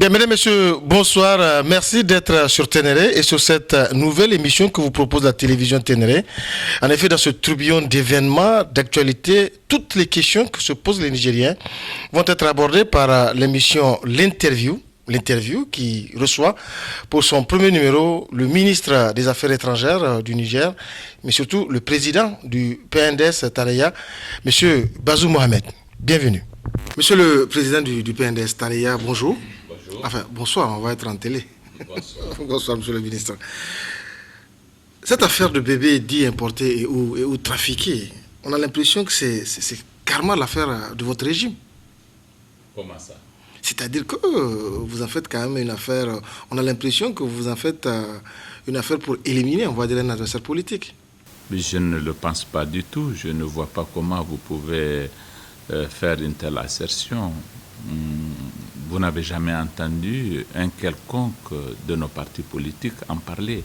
Bien, mesdames, messieurs, bonsoir. Merci d'être sur Ténéré et sur cette nouvelle émission que vous propose la télévision Ténéré. En effet, dans ce tourbillon d'événements, d'actualité, toutes les questions que se posent les Nigériens vont être abordées par l'émission L'Interview qui reçoit pour son premier numéro le ministre des Affaires étrangères du Niger, mais surtout le président du PNDS Tareya, monsieur Bazoum Mohamed. Bienvenue. Monsieur le président du PNDS Tareya, bonjour. Bonjour. Enfin, bonsoir, on va être en télé. Bonsoir. Bonsoir, monsieur le ministre. Cette affaire de bébés dits importés ou trafiqués, on a l'impression que c'est carrément l'affaire de votre régime. Comment ça? C'est-à-dire que vous en faites quand même une affaire, on a l'impression que vous en faites une affaire pour éliminer, on va dire, un adversaire politique. Mais je ne le pense pas du tout. Je ne vois pas comment vous pouvez faire une telle assertion. Vous n'avez jamais entendu un quelconque de nos partis politiques en parler.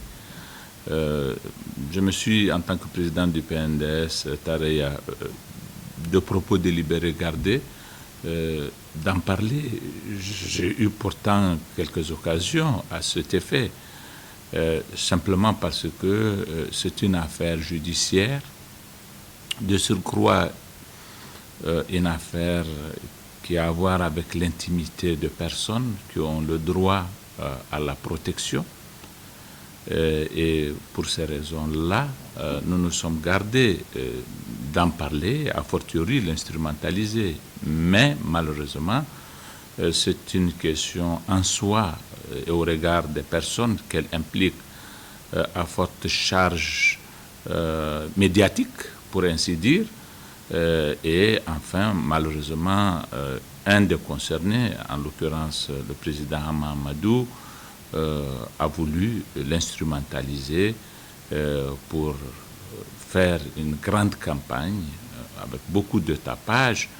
Je me suis, en tant que président du PNDS, Tareya, de propos délibérés gardés, d'en parler. J'ai eu pourtant quelques occasions à cet effet, simplement parce que c'est une affaire judiciaire, de surcroît une affaire qui a à voir avec l'intimité de personnes qui ont le droit à la protection. Et pour ces raisons-là, nous nous sommes gardés d'en parler, a fortiori l'instrumentaliser. Mais malheureusement, c'est une question en soi et au regard des personnes qu'elle implique à forte charge médiatique, pour ainsi dire. Et enfin, malheureusement, un des concernés, en l'occurrence le président Hamamadou, a voulu l'instrumentaliser pour faire une grande campagne avec beaucoup de tapage,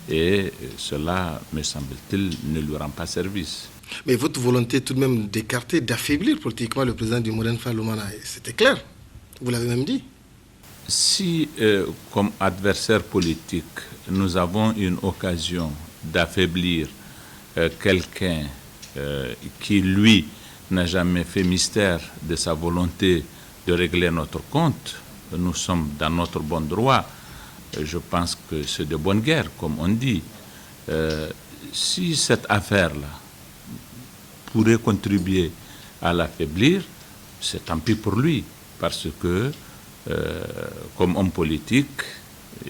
et cela, me semble-t-il, ne lui rend pas service. Mais votre volonté tout de même d'écarter, d'affaiblir politiquement le président du Modern Falumana, c'était clair, vous l'avez même dit. Si, comme adversaire politique, nous avons une occasion d'affaiblir quelqu'un qui, lui, n'a jamais fait mystère de sa volonté de régler notre compte, nous sommes dans notre bon droit. Je pense que c'est de bonne guerre, comme on dit. Si cette affaire-là pourrait contribuer à l'affaiblir, c'est tant pis pour lui, parce que comme homme politique,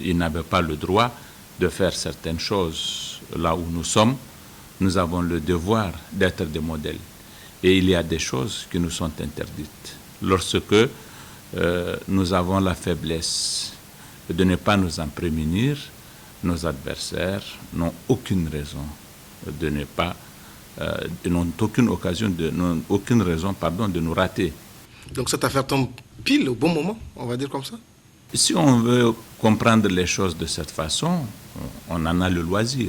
il n'avait pas le droit de faire certaines choses. Là où nous sommes, nous avons le devoir d'être des modèles. Et il y a des choses qui nous sont interdites. Lorsque nous avons la faiblesse de ne pas nous en prémunir, nos adversaires n'ont aucune raison de ne pas, n'ont aucune occasion, n'ont aucune raison, de nous rater. Donc cette affaire tombe pile au bon moment, on va dire comme ça. Si on veut comprendre les choses de cette façon, on en a le loisir.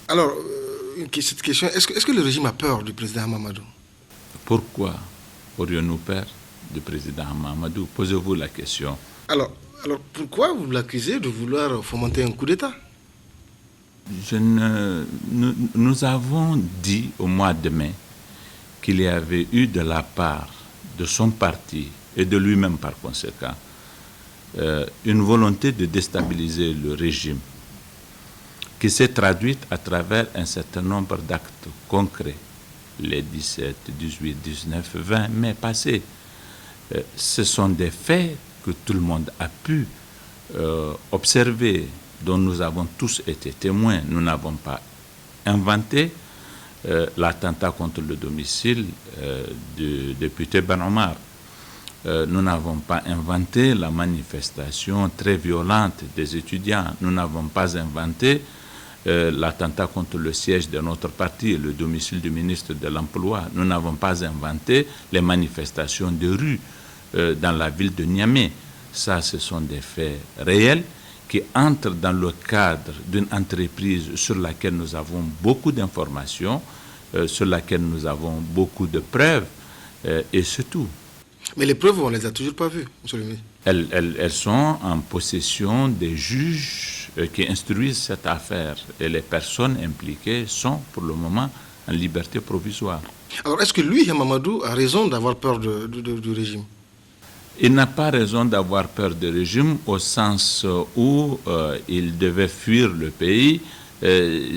Alors, cette question, est-ce que le régime a peur du président Hamamadou? Pourquoi aurions-nous peur du président Hamamadou? Posez-vous la question. Alors pourquoi vous l'accusez de vouloir fomenter un coup d'État? Nous avons dit au mois de mai qu'il y avait eu de la part de son parti et de lui-même par conséquent une volonté de déstabiliser le régime qui s'est traduite à travers un certain nombre d'actes concrets les 17, 18, 19, 20 mai passés. Ce sont des faits que tout le monde a pu observer, dont nous avons tous été témoins. Nous n'avons pas inventé l'attentat contre le domicile du député Ben Omar. Nous n'avons pas inventé la manifestation très violente des étudiants. Nous n'avons pas inventé l'attentat contre le siège de notre parti, le domicile du ministre de l'Emploi. Nous n'avons pas inventé les manifestations de rue dans la ville de Niamey. Ça, ce sont des faits réels qui entrent dans le cadre d'une entreprise sur laquelle nous avons beaucoup d'informations, sur laquelle nous avons beaucoup de preuves, et c'est tout. Mais les preuves, on ne les a toujours pas vues, monsieur le ministre. Elles sont en possession des juges qui instruisent cette affaire. Et les personnes impliquées sont pour le moment en liberté provisoire. Alors, est-ce que lui, Mamadou, a raison d'avoir peur du régime? Il n'a pas raison d'avoir peur du régime au sens où il devait fuir le pays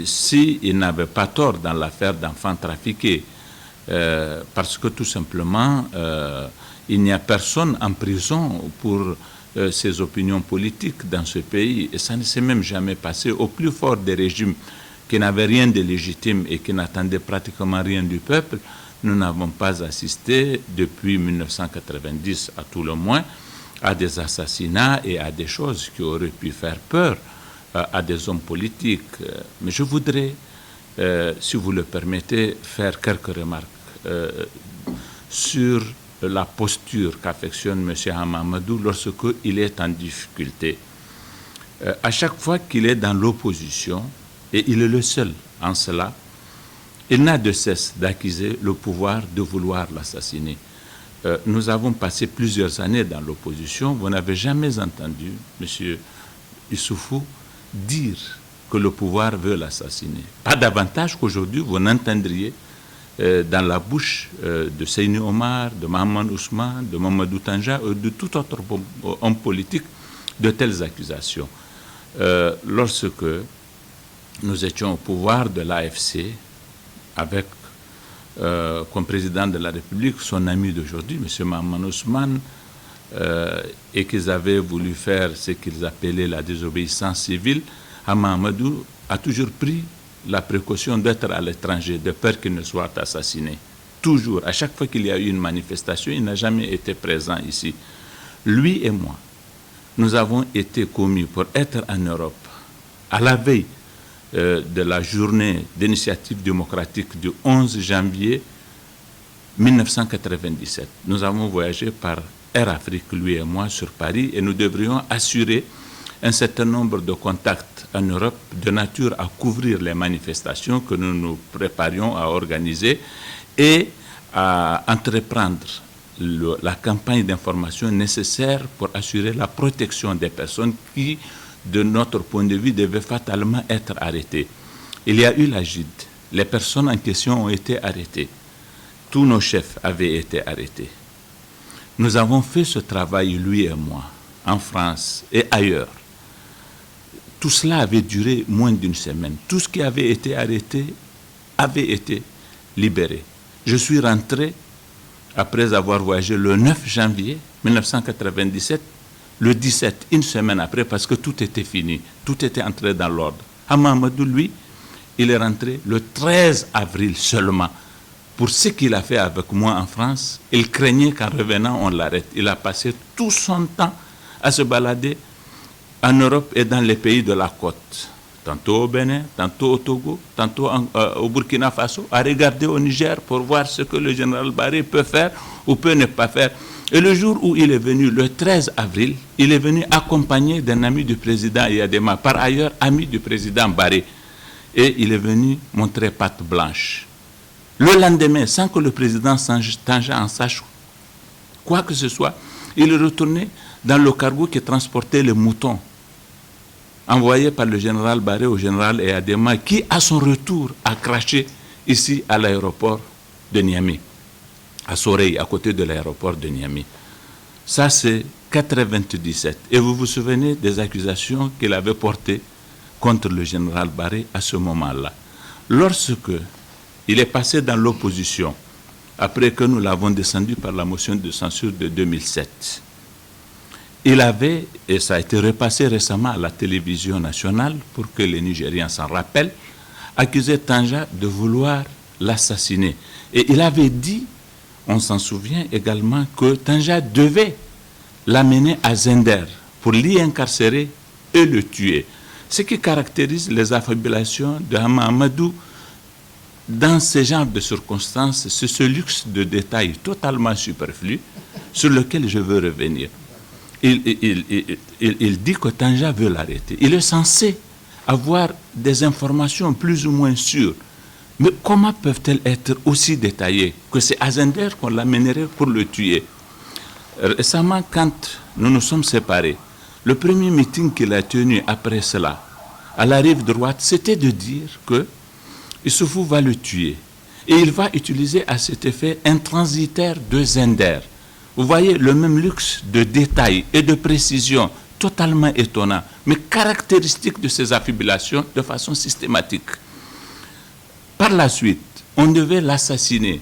s'il n'avait pas tort dans l'affaire d'enfants trafiqués. Parce que tout simplement, il n'y a personne en prison pour ses opinions politiques dans ce pays. Et ça ne s'est même jamais passé au plus fort des régimes qui n'avaient rien de légitime et qui n'attendaient pratiquement rien du peuple. Nous n'avons pas assisté depuis 1990 à tout le moins à des assassinats et à des choses qui auraient pu faire peur à des hommes politiques. Mais je voudrais, si vous le permettez, faire quelques remarques sur la posture qu'affectionne M. Hamamadou lorsqu'il est en difficulté. À chaque fois qu'il est dans l'opposition, et il est le seul en cela, il n'a de cesse d'accuser le pouvoir de vouloir l'assassiner. Nous avons passé plusieurs années dans l'opposition. Vous n'avez jamais entendu M. Issoufou dire que le pouvoir veut l'assassiner. Pas davantage qu'aujourd'hui, vous n'entendriez dans la bouche de Seyni Omar, de Mahaman Ousmane, de Mamadou Tanja ou de tout autre homme politique de telles accusations. Lorsque nous étions au pouvoir de l'AFC, avec comme président de la République son ami d'aujourd'hui, M. Mahaman Ousmane, et qu'ils avaient voulu faire ce qu'ils appelaient la désobéissance civile, Hamamadou a toujours pris la précaution d'être à l'étranger, de peur qu'il ne soit assassiné. Toujours, à chaque fois qu'il y a eu une manifestation, il n'a jamais été présent ici. Lui et moi, nous avons été commis pour être en Europe à la veille de la journée d'initiative démocratique du 11 janvier 1997. Nous avons voyagé par Air Afrique, lui et moi, sur Paris, et nous devrions assurer un certain nombre de contacts en Europe de nature à couvrir les manifestations que nous nous préparions à organiser et à entreprendre la campagne d'information nécessaire pour assurer la protection des personnes qui, de notre point de vue, devaient fatalement être arrêtées. Il y a eu la GID. Les personnes en question ont été arrêtées. Tous nos chefs avaient été arrêtés. Nous avons fait ce travail, lui et moi, en France et ailleurs. Tout cela avait duré moins d'une semaine. Tout ce qui avait été arrêté avait été libéré. Je suis rentré, après avoir voyagé le 9 janvier 1997, le 17, une semaine après, parce que tout était fini, tout était entré dans l'ordre. Hamamadou, lui, il est rentré le 13 avril seulement. Pour ce qu'il a fait avec moi en France, il craignait qu'en revenant, on l'arrête. Il a passé tout son temps à se balader en Europe et dans les pays de la côte. Tantôt au Bénin, tantôt au Togo, tantôt au Burkina Faso, à regarder au Niger pour voir ce que le général Barré peut faire ou peut ne pas faire. Et le jour où il est venu, le 13 avril, il est venu accompagné d'un ami du président Yadema, par ailleurs ami du président Barré. Et il est venu montrer patte blanche. Le lendemain, sans que le président Tanja en sache quoi que ce soit, il est retourné dans le cargo qui transportait les moutons, envoyé par le général Barré au général Yadema, qui, à son retour, a craché ici à l'aéroport de Niamey, à Soreille, à côté de l'aéroport de Niamey. Ça, c'est 1997. Et vous vous souvenez des accusations qu'il avait portées contre le général Barré à ce moment-là. Lorsque il est passé dans l'opposition, après que nous l'avons descendu par la motion de censure de 2007, il avait, et ça a été repassé récemment à la télévision nationale pour que les Nigériens s'en rappellent, accusé Tanja de vouloir l'assassiner. Et il avait dit, on s'en souvient également, que Tanja devait l'amener à Zender pour l'y incarcérer et le tuer. Ce qui caractérise les affabulations de Hamamadou dans ce genre de circonstances, c'est ce luxe de détails totalement superflu sur lequel je veux revenir. Il dit que Tanja veut l'arrêter. Il est censé avoir des informations plus ou moins sûres. Mais comment peuvent-elles être aussi détaillées que c'est à Zender qu'on l'amènerait pour le tuer? Récemment, quand nous nous sommes séparés, le premier meeting qu'il a tenu après cela, à la rive droite, c'était de dire que Issoufou va le tuer. Et il va utiliser à cet effet un transitaire de Zender. Vous voyez le même luxe de détail et de précision totalement étonnant, mais caractéristique de ces affibulations de façon systématique. Par la suite, on devait l'assassiner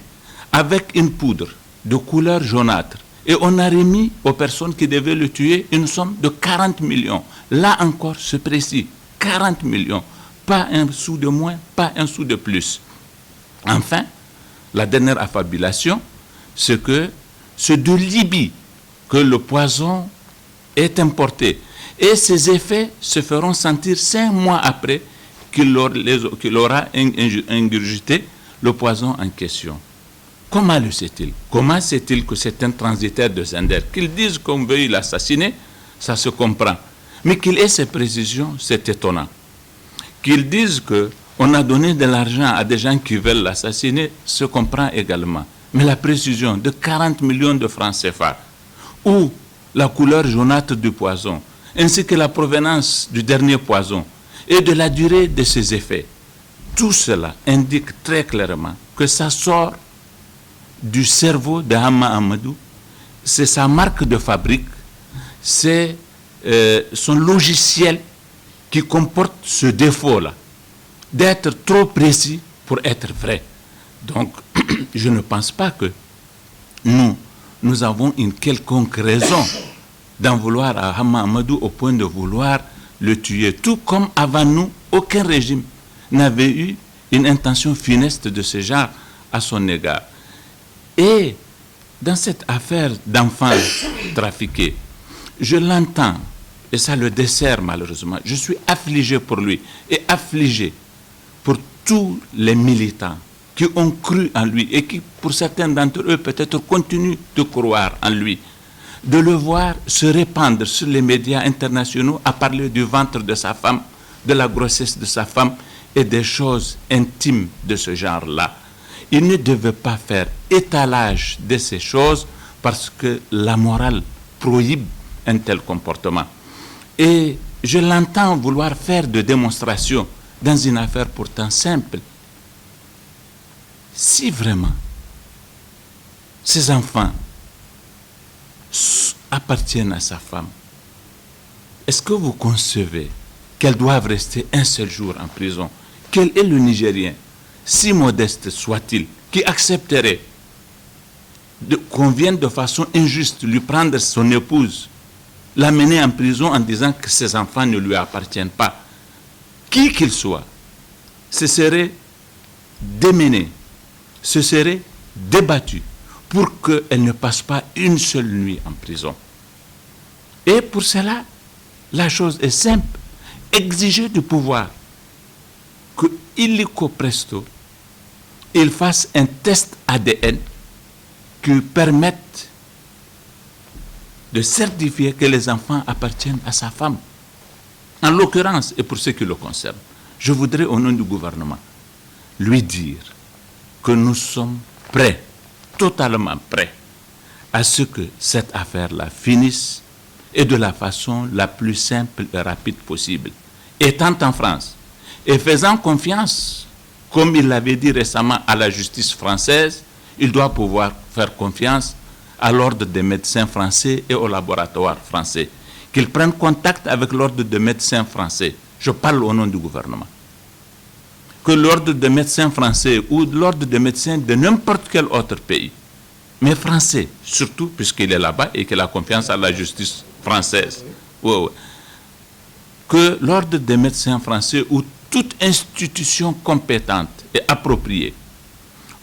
avec une poudre de couleur jaunâtre. Et on a remis aux personnes qui devaient le tuer une somme de 40 millions. Là encore, c'est précis, 40 millions. Pas un sou de moins, pas un sou de plus. Enfin, la dernière affabulation, c'est que c'est de Libye que le poison est importé. Et ses effets se feront sentir 5 mois après qu'il aura ingurgité le poison en question. Comment le sait-il? Comment sait-il que c'est un transitaire de Zender? Qu'ils disent qu'on veuille l'assassiner, ça se comprend. Mais qu'il ait ces précisions, c'est étonnant. Qu'ils disent qu'on a donné de l'argent à des gens qui veulent l'assassiner, se comprend également. Mais la précision de 40 millions de francs CFA, ou la couleur jaunâtre du poison, ainsi que la provenance du dernier poison, et de la durée de ses effets, tout cela indique très clairement que ça sort du cerveau de Hamma Amadou, c'est sa marque de fabrique, c'est son logiciel qui comporte ce défaut-là, d'être trop précis pour être vrai. Donc, je ne pense pas que nous avons une quelconque raison d'en vouloir à Hamma Amadou au point de vouloir le tuer. Tout comme avant nous, aucun régime n'avait eu une intention funeste de ce genre à son égard. Et dans cette affaire d'enfants trafiqués, je l'entends, et ça le dessert malheureusement, je suis affligé pour lui et affligé pour tous les militants qui ont cru en lui et qui, pour certains d'entre eux, peut-être continuent de croire en lui, de le voir se répandre sur les médias internationaux à parler du ventre de sa femme, de la grossesse de sa femme et des choses intimes de ce genre-là. Il ne devait pas faire étalage de ces choses parce que la morale prohibe un tel comportement. Et je l'entends vouloir faire de démonstrations dans une affaire pourtant simple. Si vraiment ces enfants appartiennent à sa femme, est-ce que vous concevez qu'elles doivent rester un seul jour en prison? Quel est le Nigérien, si modeste soit-il, qui accepterait qu'on vienne de façon injuste lui prendre son épouse, l'amener en prison en disant que ses enfants ne lui appartiennent pas? Qui qu'il soit, ce serait démené, ce serait débattu pour qu'elle ne passe pas une seule nuit en prison. Et pour cela, la chose est simple. Exiger du pouvoir que illico presto, il fasse un test ADN qui permette de certifier que les enfants appartiennent à sa femme. En l'occurrence, et pour ce qui le concerne, je voudrais au nom du gouvernement lui dire que nous sommes prêts, totalement prêts, à ce que cette affaire-là finisse et de la façon la plus simple et rapide possible. Étant en France et faisant confiance, comme il l'avait dit récemment à la justice française, il doit pouvoir faire confiance à l'ordre des médecins français et au laboratoire français. Qu'ils prennent contact avec l'ordre des médecins français. Je parle au nom du gouvernement. Que l'ordre des médecins français ou l'ordre des médecins de n'importe quel autre pays, mais français, surtout puisqu'il est là-bas et qu'il a confiance à la justice française. Que l'ordre des médecins français ou toute institution compétente et appropriée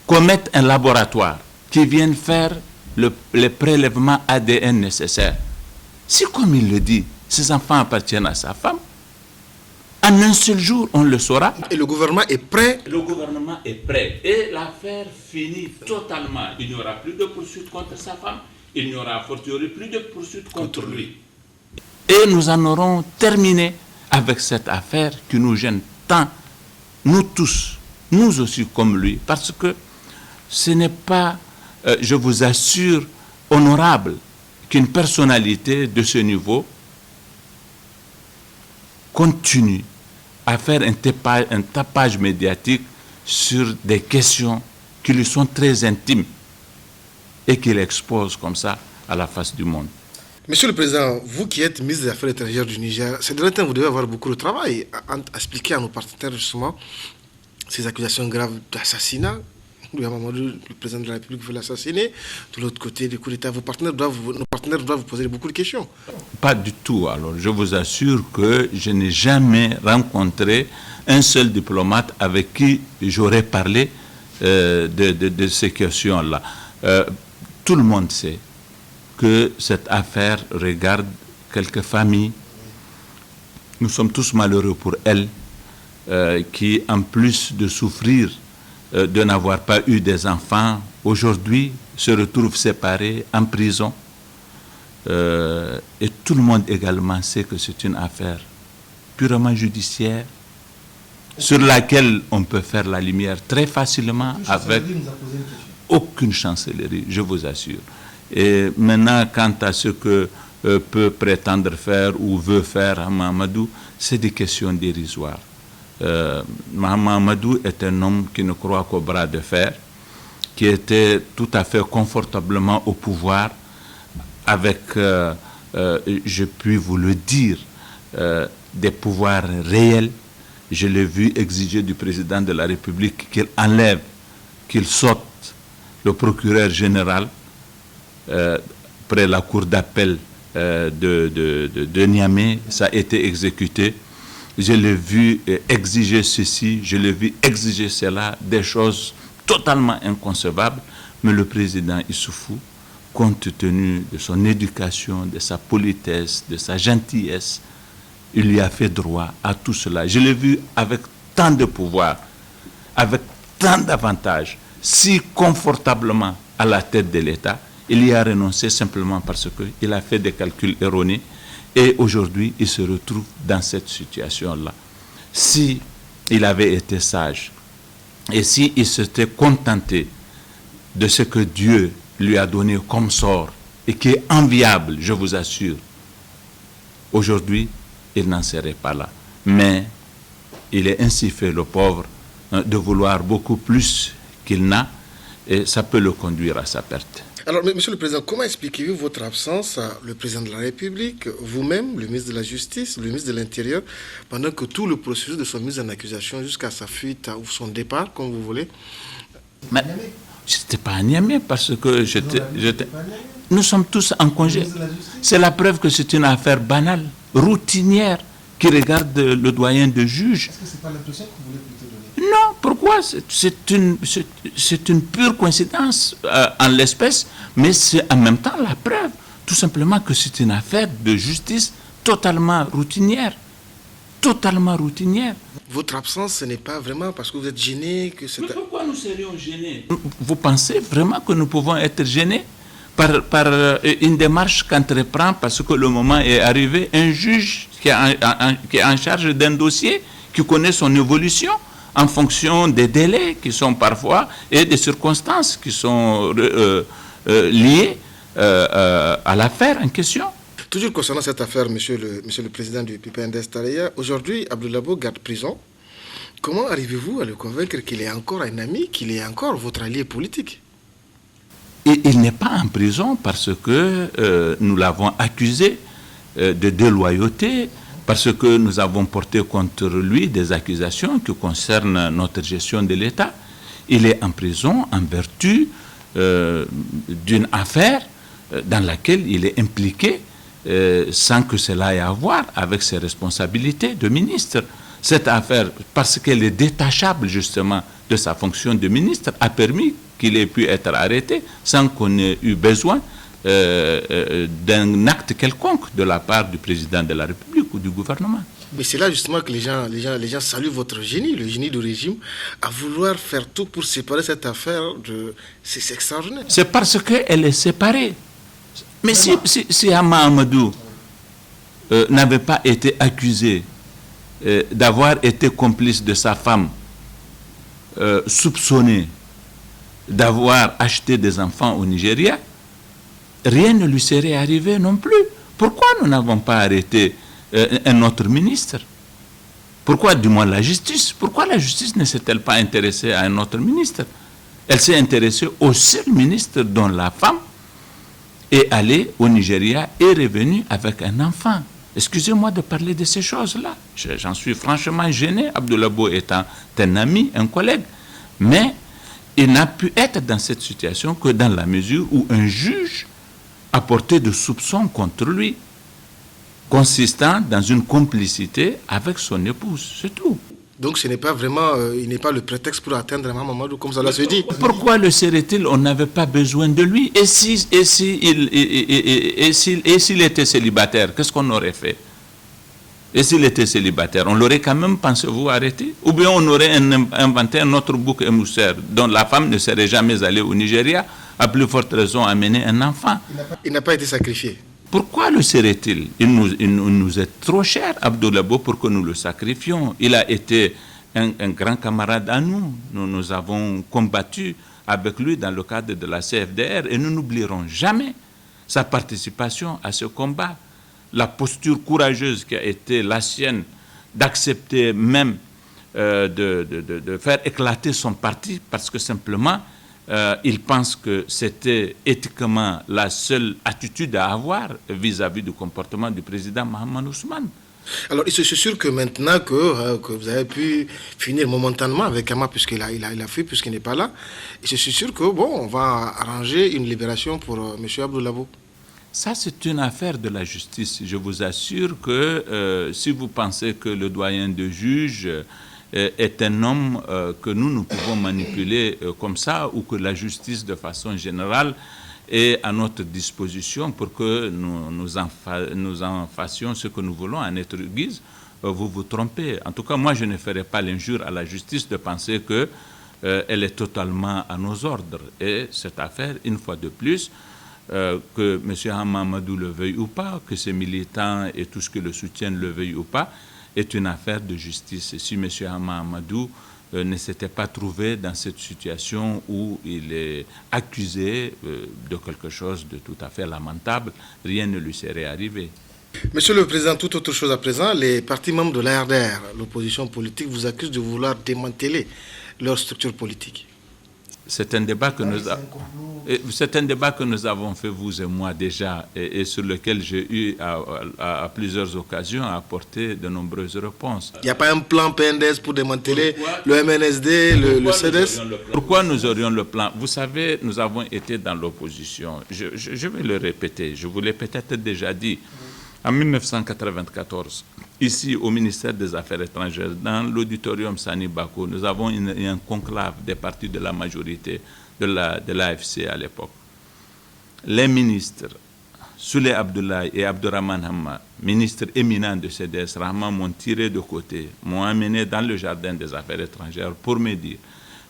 commette un laboratoire qui vienne faire les prélèvements ADN nécessaires. Si, comme il le dit, ses enfants appartiennent à sa femme, en un seul jour, on le saura. Et le gouvernement est prêt? Le gouvernement est prêt. Et l'affaire finit totalement. Il n'y aura plus de poursuites contre sa femme. Il n'y aura a fortiori plus de poursuites contre lui. Et nous en aurons terminé avec cette affaire qui nous gêne tant, nous tous, nous aussi comme lui, parce que ce n'est pas, je vous assure, honorable qu'une personnalité de ce niveau continue à faire un tapage médiatique sur des questions qui lui sont très intimes et qu'il expose comme ça à la face du monde. Monsieur le Président, vous qui êtes ministre des Affaires étrangères du Niger, ces derniers temps, vous devez avoir beaucoup de travail à expliquer à nos partenaires justement ces accusations graves d'assassinat. Le président de la République veut l'assassiner. De l'autre côté, du coup d'État, nos partenaires doivent vous poser beaucoup de questions. Pas du tout. Alors, je vous assure que je n'ai jamais rencontré un seul diplomate avec qui j'aurais parlé de ces questions-là. Tout le monde sait que cette affaire regarde quelques familles. Nous sommes tous malheureux pour elles, qui, en plus de souffrir de n'avoir pas eu des enfants, aujourd'hui se retrouvent séparés en prison. Et tout le monde également sait que c'est une affaire purement judiciaire sur laquelle on peut faire la lumière très facilement avec aucune chancellerie, je vous assure. Et maintenant, quant à ce que peut prétendre faire ou veut faire Mahamadou, c'est des questions dérisoires. Mahamadou est un homme qui ne croit qu'au bras de fer, qui était tout à fait confortablement au pouvoir, avec, je puis vous le dire, des pouvoirs réels. Je l'ai vu exiger du président de la République qu'il enlève, qu'il saute le procureur général près la cour d'appel de Niamey. Ça a été exécuté. Je l'ai vu exiger ceci, je l'ai vu exiger cela, des choses totalement inconcevables. Mais le président Issoufou, compte tenu de son éducation, de sa politesse, de sa gentillesse, il lui a fait droit à tout cela. Je l'ai vu avec tant de pouvoir, avec tant d'avantages, si confortablement à la tête de l'État. Il y a renoncé simplement parce qu'il a fait des calculs erronés. Et aujourd'hui, il se retrouve dans cette situation-là. Si il avait été sage et s'il s'était contenté de ce que Dieu lui a donné comme sort et qui est enviable, je vous assure, aujourd'hui, il n'en serait pas là. Mais il est ainsi fait, le pauvre, de vouloir beaucoup plus qu'il n'a, et ça peut le conduire à sa perte. Alors, Monsieur le Président, comment expliquez-vous votre absence, le Président de la République, vous-même, le ministre de la Justice, le ministre de l'Intérieur, pendant que tout le processus de son mise en accusation jusqu'à sa fuite ou son départ, comme vous voulez? Mais je n'étais pas à Niamey parce que nous sommes tous en congé. C'est la preuve que c'est une affaire banale, routinière, qui regarde le doyen de juge. Est-ce que ce n'est pas l'impression que vous voulez plutôt donner? Non, pourquoi? C'est une pure coïncidence en l'espèce, mais c'est en même temps la preuve, tout simplement, que c'est une affaire de justice totalement routinière. Totalement routinière. Votre absence, ce n'est pas vraiment parce que vous êtes gêné que c'est... Mais pourquoi nous serions gênés? Vous pensez vraiment que nous pouvons être gênés par une démarche qu'entreprend, parce que le moment est arrivé, un juge qui est en charge d'un dossier, qui connaît son évolution en fonction des délais qui sont parfois et des circonstances qui sont liées à l'affaire en question. Toujours concernant cette affaire, monsieur le président du PPNDS Taleya, aujourd'hui, Abdoulabo garde prison. Comment arrivez-vous à le convaincre qu'il est encore un ami, qu'il est encore votre allié politique? Et il n'est pas en prison parce que nous l'avons accusé de déloyauté, parce que nous avons porté contre lui des accusations qui concernent notre gestion de l'État. Il est en prison en vertu d'une affaire dans laquelle il est impliqué sans que cela ait à voir avec ses responsabilités de ministre. Cette affaire, parce qu'elle est détachable justement de sa fonction de ministre, a permis qu'il ait pu être arrêté sans qu'on ait eu besoin d'un acte quelconque de la part du président de la République ou du gouvernement. Mais c'est là justement que les gens saluent votre génie, le génie du régime, à vouloir faire tout pour séparer cette affaire de... C'est extraordinaire. C'est parce qu'elle est séparée. Mais si Hama Amadou n'avait pas été accusé d'avoir été complice de sa femme, soupçonné d'avoir acheté des enfants au Nigeria, rien ne lui serait arrivé non plus. Pourquoi nous n'avons pas arrêté un autre ministre? Pourquoi, du moins, la justice? Pourquoi la justice ne s'est-elle pas intéressée à un autre ministre? Elle s'est intéressée au seul ministre dont la femme est allée au Nigeria et revenue avec un enfant. Excusez-moi de parler de ces choses-là. J'en suis franchement gêné. Abdoulabo étant un ami, un collègue. Mais il n'a pu être dans cette situation que dans la mesure où un juge a porté de soupçons contre lui, consistant dans une complicité avec son épouse. C'est tout. Donc ce n'est pas vraiment, il n'est pas le prétexte pour atteindre Mahamadou, comme cela se dit. Pourquoi le serait-il? On n'avait pas besoin de lui. Et s'il était célibataire, qu'est-ce qu'on aurait fait? Et s'il était célibataire, on l'aurait quand même, pensez-vous, arrêté? Ou bien on aurait inventé un autre bouc émissaire dont la femme ne serait jamais allée au Nigeria, à plus forte raison amener un enfant. Il n'a pas été sacrifié. Pourquoi le serait-il? Il nous est trop cher, Abdoulabo, pour que nous le sacrifions. Il a été un grand camarade à nous. Nous avons combattu avec lui dans le cadre de la CFDR et nous n'oublierons jamais sa participation à ce combat. La posture courageuse qui a été la sienne d'accepter même de faire éclater son parti parce que simplement il pense que c'était éthiquement la seule attitude à avoir vis-à-vis du comportement du président Mahamadou Ousmane. Alors, je suis sûr que maintenant que vous avez pu finir momentanément avec Ama, puisqu'il a fui, puisqu'il n'est pas là, je suis sûr que, bon, on va arranger une libération pour M. Abdoulabo. Ça, c'est une affaire de la justice. Je vous assure que si vous pensez que le doyen de juge est un homme que nous pouvons manipuler comme ça, ou que la justice, de façon générale, est à notre disposition pour que nous en fassions ce que nous voulons à notre guise, vous vous trompez. En tout cas, moi, je ne ferai pas l'injure à la justice de penser qu'elle est totalement à nos ordres. Et cette affaire, une fois de plus, que M. Mahamadou le veuille ou pas, que ses militants et tout ce qui le soutiennent le veuillent ou pas, est une affaire de justice. Et si M. Mahamadou ne s'était pas trouvé dans cette situation où il est accusé de quelque chose de tout à fait lamentable, rien ne lui serait arrivé. Monsieur le Président, toute autre chose à présent, les partis membres de l'ARDR, l'opposition politique, vous accusent de vouloir démanteler leur structure politique. C'est un débat que nous avons fait, vous et moi, déjà, et sur lequel j'ai eu à plusieurs occasions à apporter de nombreuses réponses. Il n'y a pas un plan PNDS pour démanteler le MNSD, le CDS? Pourquoi nous aurions le plan? Vous savez, nous avons été dans l'opposition. Je vais le répéter, je vous l'ai peut-être déjà dit. En 1994, ici au ministère des Affaires étrangères, dans l'auditorium Sani Bako, nous avons un conclave des partis de la majorité de l'AFC à l'époque. Les ministres, Souley Abdoulaye et Abdourahmane Hamma, ministres éminents de CDS, Rahman, m'ont tiré de côté, m'ont amené dans le jardin des Affaires étrangères pour me dire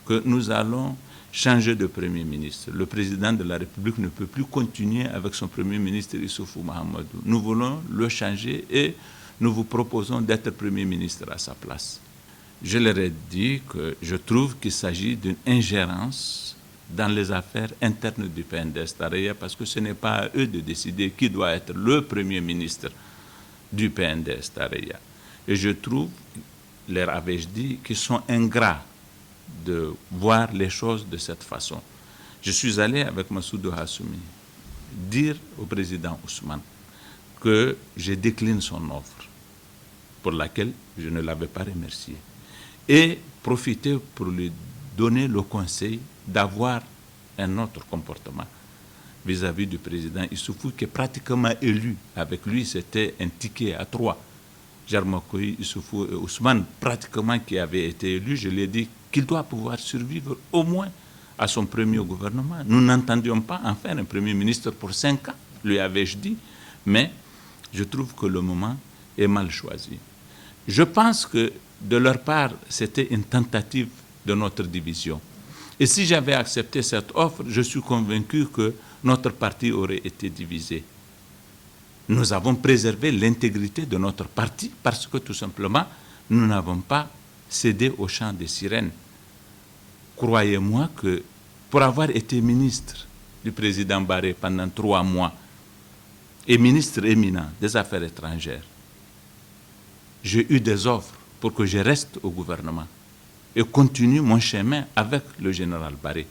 que nous allons changer de Premier ministre. Le président de la République ne peut plus continuer avec son Premier ministre Issoufou Mahamadou. Nous voulons le changer et nous vous proposons d'être Premier ministre à sa place. Je leur ai dit que je trouve qu'il s'agit d'une ingérence dans les affaires internes du PNDS Taraya parce que ce n'est pas à eux de décider qui doit être le Premier ministre du PNDS Taraya. Et je trouve, leur avais-je dit, qu'ils sont ingrats de voir les choses de cette façon. Je suis allé avec Massoudou Hassoumi dire au président Ousmane que je décline son offre pour laquelle je ne l'avais pas remercié et profiter pour lui donner le conseil d'avoir un autre comportement vis-à-vis du président Issoufou qui est pratiquement élu. Avec lui, c'était un ticket à 3. Jarmakoui, Issoufou et Ousmane, pratiquement qui avaient été élus, je lui ai dit qu'il doit pouvoir survivre au moins à son premier gouvernement. Nous n'entendions pas en faire un Premier ministre pour 5 ans, lui avais-je dit, mais je trouve que le moment est mal choisi. Je pense que de leur part, c'était une tentative de notre division. Et si j'avais accepté cette offre, je suis convaincu que notre parti aurait été divisé. Nous avons préservé l'intégrité de notre parti parce que tout simplement, nous n'avons pas cédé au chant des sirènes. Croyez-moi que pour avoir été ministre du président Barré pendant 3 mois et ministre éminent des Affaires étrangères, j'ai eu des offres pour que je reste au gouvernement et continue mon chemin avec le général Barré.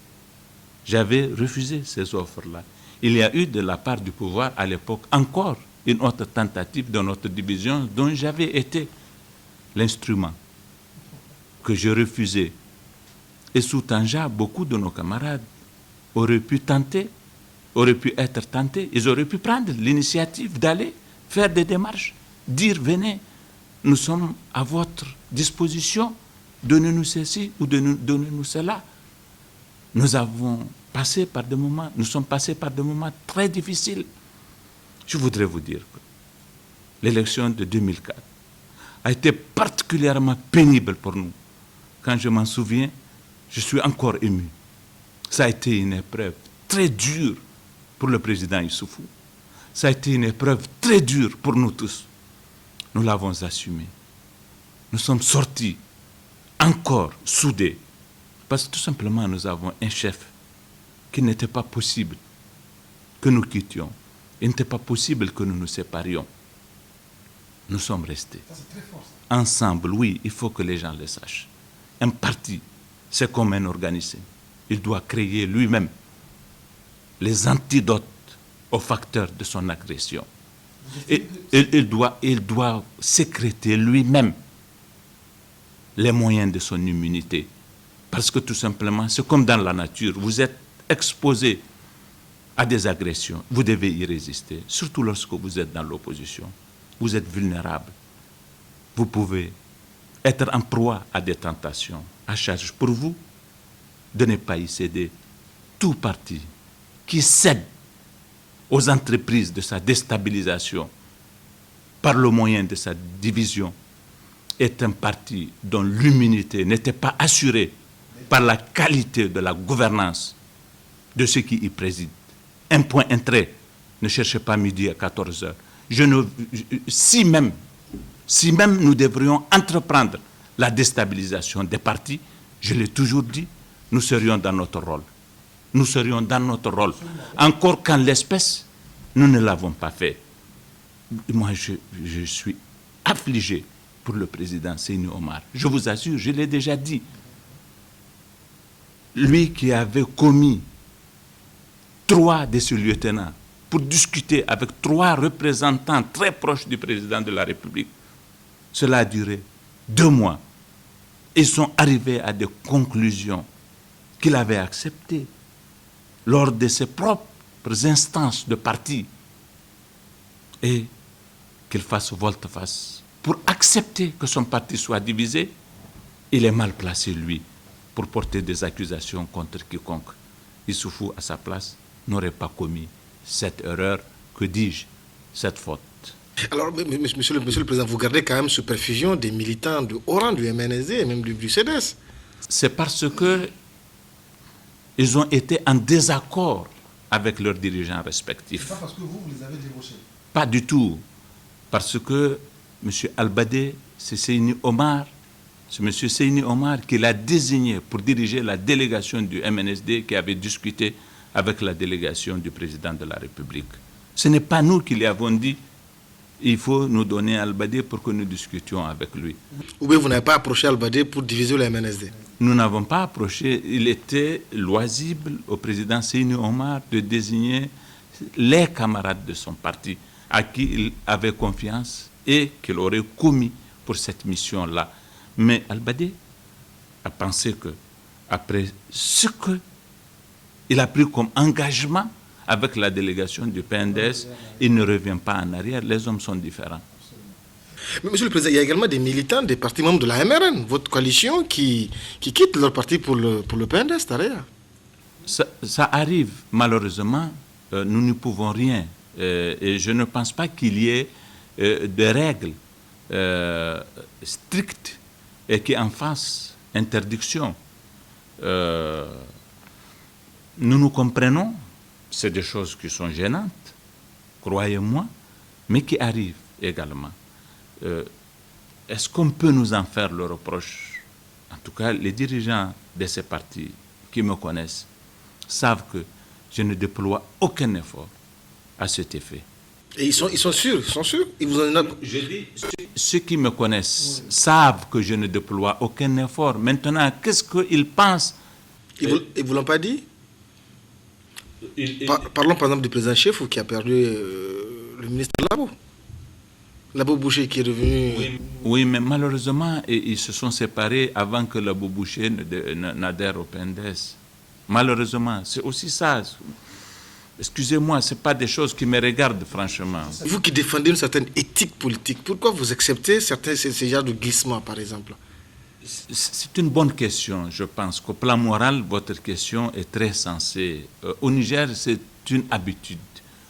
J'avais refusé ces offres-là. Il y a eu de la part du pouvoir à l'époque encore une autre tentative de notre division dont j'avais été l'instrument, que je refusais. Et sous Tanja, beaucoup de nos camarades auraient pu tenter, auraient pu être tentés, ils auraient pu prendre l'initiative d'aller faire des démarches, dire venez, nous sommes à votre disposition, donnez-nous ceci ou donnez-nous cela. Nous sommes passés par des moments très difficiles. Je voudrais vous dire que l'élection de 2004 a été particulièrement pénible pour nous. Quand je m'en souviens, je suis encore ému. Ça a été une épreuve très dure pour le président Issoufou. Ça a été une épreuve très dure pour nous tous. Nous l'avons assumé. Nous sommes sortis encore soudés. Parce que tout simplement, nous avons un chef qu'il n'était pas possible que nous quittions. Il n'était pas possible que nous nous séparions. Nous sommes restés. Ensemble, oui, il faut que les gens le sachent. Un parti, c'est comme un organisme. Il doit créer lui-même les antidotes aux facteurs de son agression. Et il doit sécréter lui-même les moyens de son immunité. Parce que tout simplement, c'est comme dans la nature. Vous êtes exposé à des agressions. Vous devez y résister. Surtout lorsque vous êtes dans l'opposition. Vous êtes vulnérable. Vous pouvez être en proie à des tentations. À charge pour vous de ne pas y céder. Tout parti qui cède aux entreprises de sa déstabilisation par le moyen de sa division est un parti dont l'immunité n'était pas assurée par la qualité de la gouvernance de ceux qui y président. Un point, un trait. Ne cherchez pas midi à 14 heures. Si même nous devrions entreprendre la déstabilisation des partis, je l'ai toujours dit, nous serions dans notre rôle. Nous serions dans notre rôle. Encore qu'en l'espèce, nous ne l'avons pas fait. Moi, je suis affligé pour le président Seyni Omar. Je vous assure, je l'ai déjà dit. Lui qui avait commis 3 de ses lieutenants pour discuter avec 3 représentants très proches du président de la République. Cela a duré 2 mois. Ils sont arrivés à des conclusions qu'il avait acceptées lors de ses propres instances de parti et qu'il fasse volte-face pour accepter que son parti soit divisé. Il est mal placé, lui, pour porter des accusations contre quiconque. Issoufou, à sa place, n'aurait pas commis cette erreur, que dis-je, cette faute. Alors, monsieur le Président, vous gardez quand même sous perfusion des militants de haut rang du MNSD et même du CDS. C'est parce que ils ont été en désaccord avec leurs dirigeants respectifs. C'est pas parce que vous les avez débauchés. Pas du tout. Parce que M. Albadé, c'est Seyni Omar. C'est M. Seyni Omar qui l'a désigné pour diriger la délégation du MNSD qui avait discuté avec la délégation du président de la République. Ce n'est pas nous qui lui avons dit il faut nous donner Albadé pour que nous discutions avec lui. Ou bien vous n'avez pas approché Albadé pour diviser le MNSD? Nous n'avons pas approché. Il était loisible au président Seyni Omar de désigner les camarades de son parti à qui il avait confiance et qu'il aurait commis pour cette mission-là. Mais Albadé a pensé que, après ce qu'il a pris comme engagement avec la délégation du PNDS, il ne revient pas en arrière. Les hommes sont différents. Mais monsieur le Président, il y a également des militants des partis membres de la MRN, votre coalition, qui quittent leur parti pour le PNDS, d'ailleurs. Ça arrive, malheureusement. Nous ne pouvons rien. Et je ne pense pas qu'il y ait de règles strictes et qui en fassent interdiction. Nous nous comprenons. C'est des choses qui sont gênantes, croyez-moi, mais qui arrivent également. Est-ce qu'on peut nous en faire le reproche? En tout cas, les dirigeants de ces partis qui me connaissent savent que je ne déploie aucun effort à cet effet. Et ils sont sûrs, ils sont sûrs. Ils vous en ont... Je dis, ceux qui me connaissent savent que je ne déploie aucun effort. Maintenant, qu'est-ce qu'ils pensent? Ils vous l'ont pas dit? Parlons par exemple du président Chefou qui a perdu le ministre Labo. Labo Boucher qui est devenu... Oui, mais malheureusement, ils se sont séparés avant que Labo Boucher n'adhère au PNDS. Malheureusement, c'est aussi ça. Excusez-moi, ce n'est pas des choses qui me regardent, franchement. Vous qui défendez une certaine éthique politique, pourquoi vous acceptez ces genres de glissements, par exemple? C'est une bonne question. Je pense qu'au plan moral, votre question est très sensée. Au Niger, c'est une habitude.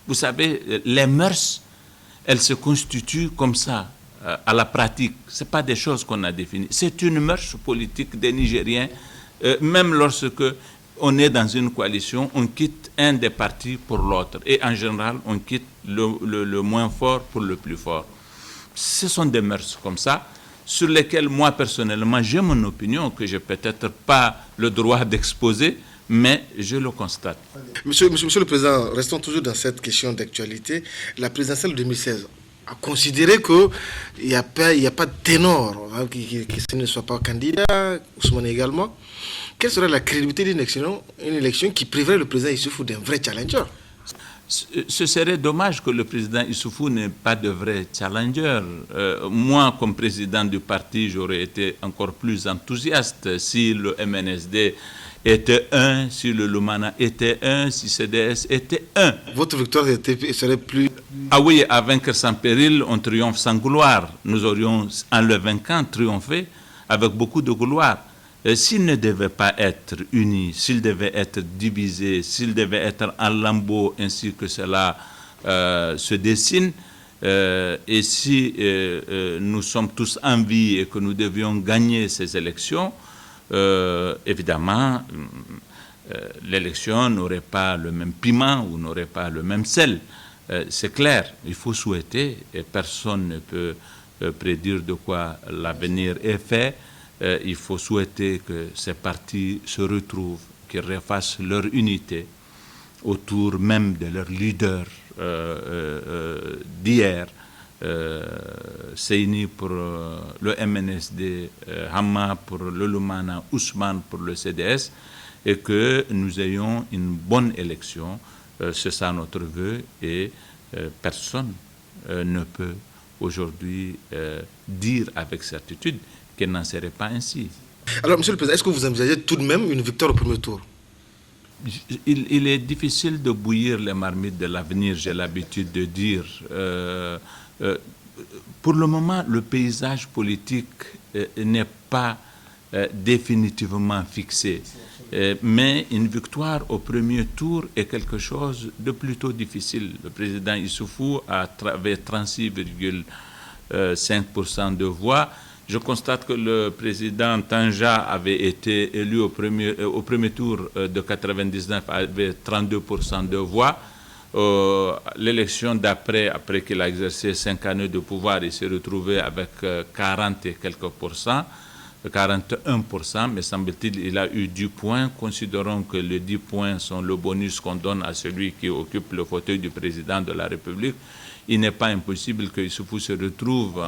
Vous savez, les mœurs, elles se constituent comme ça, à la pratique. Ce n'est pas des choses qu'on a définies. C'est une mœurs politique des Nigériens, même lorsque on est dans une coalition, on quitte un des partis pour l'autre. Et en général, on quitte le moins fort pour le plus fort. Ce sont des mœurs comme ça, sur lesquelles moi, personnellement, j'ai mon opinion que je n'ai peut-être pas le droit d'exposer, mais je le constate. Monsieur le Président, restons toujours dans cette question d'actualité. La présidentielle de 2016 a considéré qu'il n'y a pas de ténor qui ne soit pas candidat, Ousmane également. Quelle serait la crédibilité d'une élection qui priverait le président Issoufou d'un vrai challenger? Ce serait dommage que le président Issoufou n'ait pas de vrai challenger. Moi, comme président du parti, j'aurais été encore plus enthousiaste si le MNSD était un, si le Lumana était un, si CDS était un. Votre victoire serait plus... Ah oui, à vaincre sans péril, on triomphe sans gloire. Nous aurions, en le vainquant, triomphé avec beaucoup de gloire. S'il ne devait pas être uni, s'il devait être divisé, s'il devait être en lambeaux ainsi que cela se dessine, et si nous sommes tous en vie et que nous devions gagner ces élections, évidemment, l'élection n'aurait pas le même piment ou n'aurait pas le même sel. C'est clair, il faut souhaiter, et personne ne peut prédire de quoi l'avenir est fait. Il faut souhaiter que ces partis se retrouvent, qu'ils refassent leur unité autour même de leur leader d'hier, Seyni pour le MNSD, Hamma pour le Lumana, Ousmane pour le CDS, et que nous ayons une bonne élection. C'est ça notre vœu, et personne ne peut aujourd'hui dire avec certitude qu'elle n'en serait pas ainsi. Alors, Monsieur le Président, est-ce que vous envisagez tout de même une victoire au premier tour? Il est difficile de bouillir les marmites de l'avenir, j'ai l'habitude de dire. Pour le moment, le paysage politique n'est pas définitivement fixé. Mais une victoire au premier tour est quelque chose de plutôt difficile. Le président Issoufou avait 36,5% de voix. Je constate que le président Tanja avait été élu au premier tour de 99, avait 32% de voix. L'élection d'après, après qu'il a exercé 5 années de pouvoir, il s'est retrouvé avec 40 et quelques pourcents, 41%, mais semble-t-il, il a eu 10 points. Considérons que les 10 points sont le bonus qu'on donne à celui qui occupe le fauteuil du président de la République. Il n'est pas impossible que Issoufou se retrouve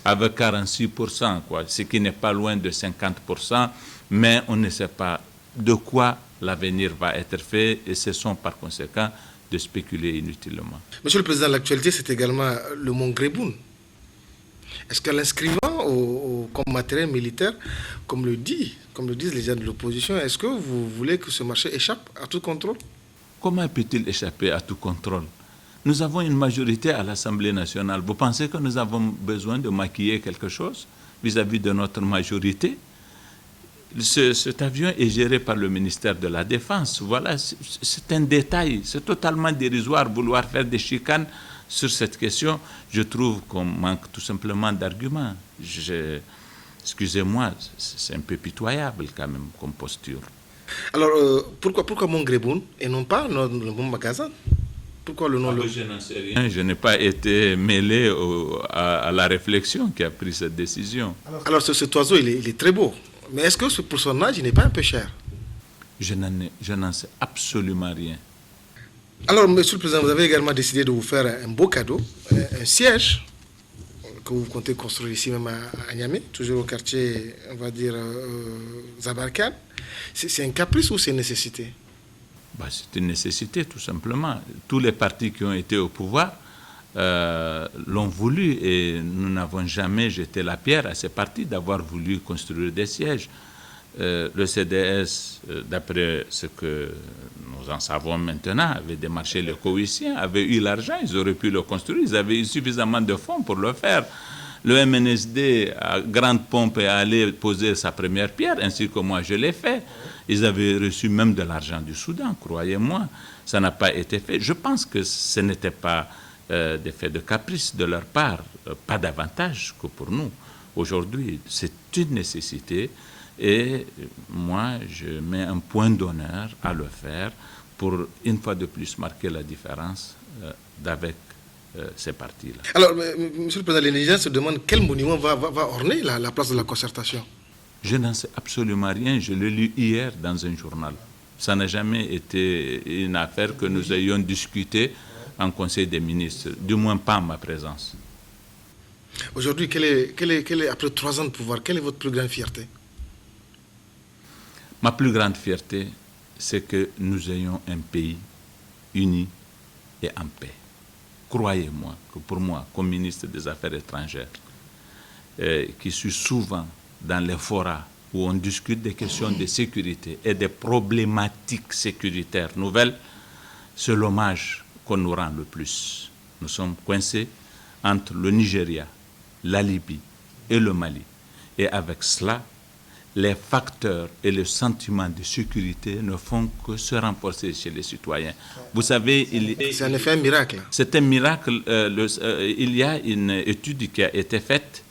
avec 46%, ce qui n'est pas loin de 50%, mais on ne sait pas de quoi l'avenir va être fait, et ce sont par conséquent de spéculer inutilement. Monsieur le Président, l'actualité, c'est également le mont Greboun. Est-ce qu'en l'inscrivant comme matériel militaire, comme le disent les gens de l'opposition, est-ce que vous voulez que ce marché échappe à tout contrôle? Comment peut-il échapper à tout contrôle? Nous avons une majorité à l'Assemblée nationale. Vous pensez que nous avons besoin de maquiller quelque chose vis-à-vis de notre majorité? Cet avion est géré par le ministère de la Défense. Voilà, c'est un détail. C'est totalement dérisoire vouloir faire des chicanes sur cette question. Je trouve qu'on manque tout simplement d'arguments. Excusez-moi, c'est un peu pitoyable quand même comme posture. Alors, pourquoi Mont Greboun et non pas le Mont Magasin? Pourquoi le nom? Je n'en sais rien. Je n'ai pas été mêlé à la réflexion qui a pris cette décision. Alors, cet oiseau, il est très beau. Mais est-ce que pour son âge, il n'est pas un peu cher? Je n'en sais absolument rien. Alors, Monsieur le Président, vous avez également décidé de vous faire un beau cadeau, un siège que vous comptez construire ici même à Niamey, toujours au quartier, on va dire, Zabarkan. C'est un caprice ou c'est une nécessité? C'est une nécessité, tout simplement. Tous les partis qui ont été au pouvoir l'ont voulu et nous n'avons jamais jeté la pierre à ces partis d'avoir voulu construire des sièges. Le CDS, d'après ce que nous en savons maintenant, avait démarché les Koweïtiens, avait eu l'argent, ils auraient pu le construire, ils avaient eu suffisamment de fonds pour le faire. Le MNSD, à grande pompe, est allé poser sa première pierre, ainsi que moi je l'ai fait. Ils avaient reçu même de l'argent du Soudan, croyez-moi. Ça n'a pas été fait. Je pense que ce n'était pas des faits de caprice de leur part, pas davantage que pour nous. Aujourd'hui, c'est une nécessité et moi, je mets un point d'honneur à le faire pour, une fois de plus, marquer la différence d'avec ces partis-là. Alors, Monsieur le Président, les Nigériens se demandent quel monument va orner la place de la concertation. Je n'en sais absolument rien. Je l'ai lu hier dans un journal. Ça n'a jamais été une affaire que nous ayons discutée en Conseil des ministres, du moins pas en ma présence. Aujourd'hui, après 3 ans de pouvoir, quelle est votre plus grande fierté? Ma plus grande fierté, c'est que nous ayons un pays uni et en paix. Croyez-moi que pour moi, comme ministre des Affaires étrangères, qui suis souvent dans les forats où on discute des questions de sécurité et des problématiques sécuritaires nouvelles, c'est l'hommage qu'on nous rend le plus. Nous sommes coincés entre le Nigeria, la Libye et le Mali. Et avec cela, les facteurs et le sentiment de sécurité ne font que se renforcer chez les citoyens. Vous savez, c'est en effet un miracle. C'est un miracle. Il y a une étude qui a été faite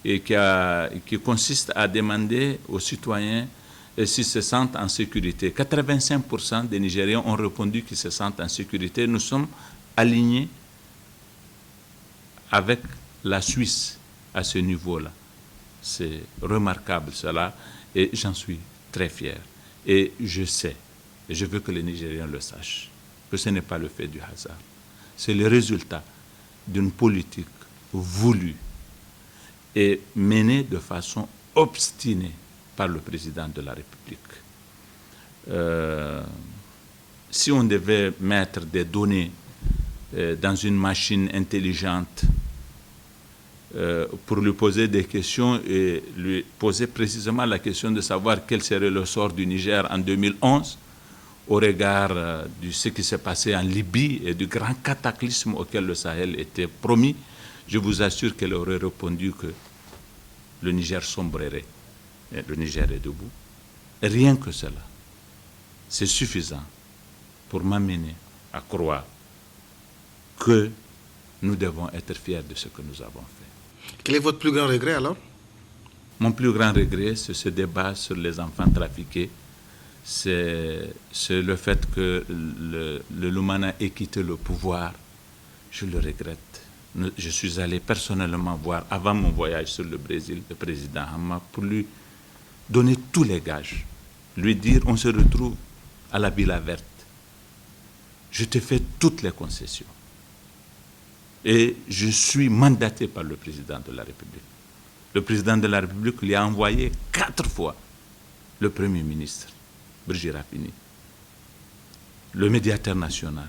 et qui consiste à demander aux citoyens s'ils se sentent en sécurité. 85% des Nigériens ont répondu qu'ils se sentent en sécurité. Nous sommes alignés avec la Suisse à ce niveau-là. C'est remarquable cela et j'en suis très fier. Et je sais, et je veux que les Nigériens le sachent, que ce n'est pas le fait du hasard. C'est le résultat d'une politique voulue et menée de façon obstinée par le président de la République. Si on devait mettre des données dans une machine intelligente pour lui poser des questions et lui poser précisément la question de savoir quel serait le sort du Niger en 2011 au regard de ce qui s'est passé en Libye et du grand cataclysme auquel le Sahel était promis, je vous assure qu'elle aurait répondu que le Niger sombrerait. Et le Niger est debout. Et rien que cela, c'est suffisant pour m'amener à croire que nous devons être fiers de ce que nous avons fait. Quel est votre plus grand regret alors? Mon plus grand regret, c'est ce débat sur les enfants trafiqués. C'est le fait que le Lumana ait quitté le pouvoir. Je le regrette. Je suis allé personnellement voir, avant mon voyage sur le Brésil, le président Hama pour lui donner tous les gages. Lui dire, on se retrouve à la Villa Verte. Je te fais toutes les concessions. Et je suis mandaté par le président de la République. Le président de la République lui a envoyé 4 fois le Premier ministre, Brigitte Raffini, le médiateur national,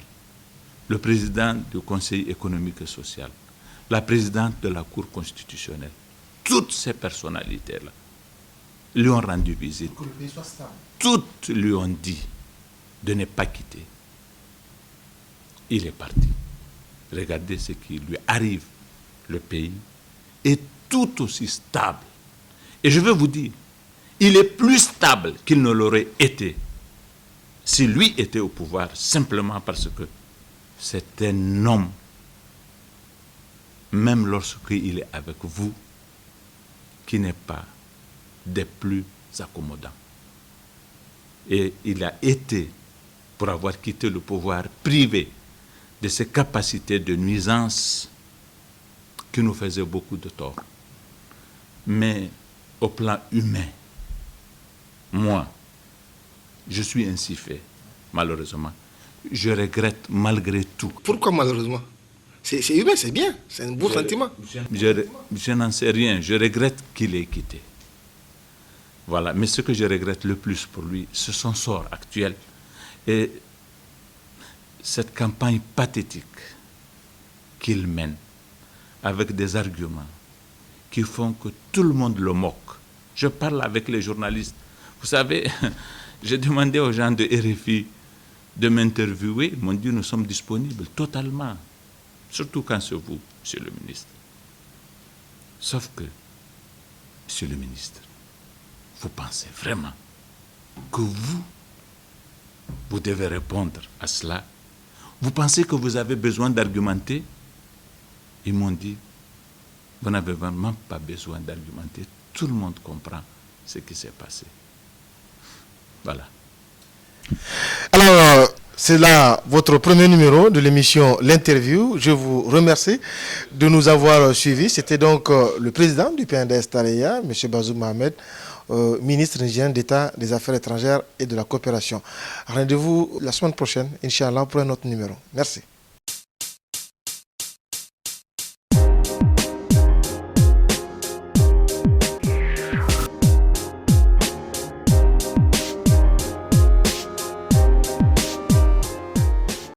le président du Conseil économique et social, la présidente de la Cour constitutionnelle. Toutes ces personnalités-là lui ont rendu visite. Toutes lui ont dit de ne pas quitter. Il est parti. Regardez ce qui lui arrive. Le pays est tout aussi stable. Et je veux vous dire, il est plus stable qu'il ne l'aurait été si lui était au pouvoir, simplement parce que c'est un homme, même lorsqu'il est avec vous, qui n'est pas des plus accommodants. Et il a été, pour avoir quitté le pouvoir, privé de ses capacités de nuisance qui nous faisaient beaucoup de tort. Mais au plan humain, moi, je suis ainsi fait, malheureusement, je regrette malgré tout. Pourquoi malheureusement? C'est humain, c'est bien, c'est un beau sentiment. Je n'en sais rien, je regrette qu'il ait quitté. Voilà, mais ce que je regrette le plus pour lui, c'est son sort actuel. Et cette campagne pathétique qu'il mène avec des arguments qui font que tout le monde le moque. Je parle avec les journalistes. Vous savez, j'ai demandé aux gens de RFI de m'interviewer. Ils m'ont dit, nous sommes disponibles totalement. Surtout quand c'est vous, monsieur le ministre. Sauf que, monsieur le ministre, vous pensez vraiment que vous devez répondre à cela? Vous pensez que vous avez besoin d'argumenter? Ils m'ont dit, vous n'avez vraiment pas besoin d'argumenter. Tout le monde comprend ce qui s'est passé. Voilà. Alors, c'est là votre premier numéro de l'émission L'Interview. Je vous remercie de nous avoir suivis. C'était donc le président du PNDS Tarea, M. Bazoum Mohamed, ministre nigérien d'État des Affaires étrangères et de la coopération. Rendez-vous la semaine prochaine, Inch'Allah, pour un autre numéro. Merci.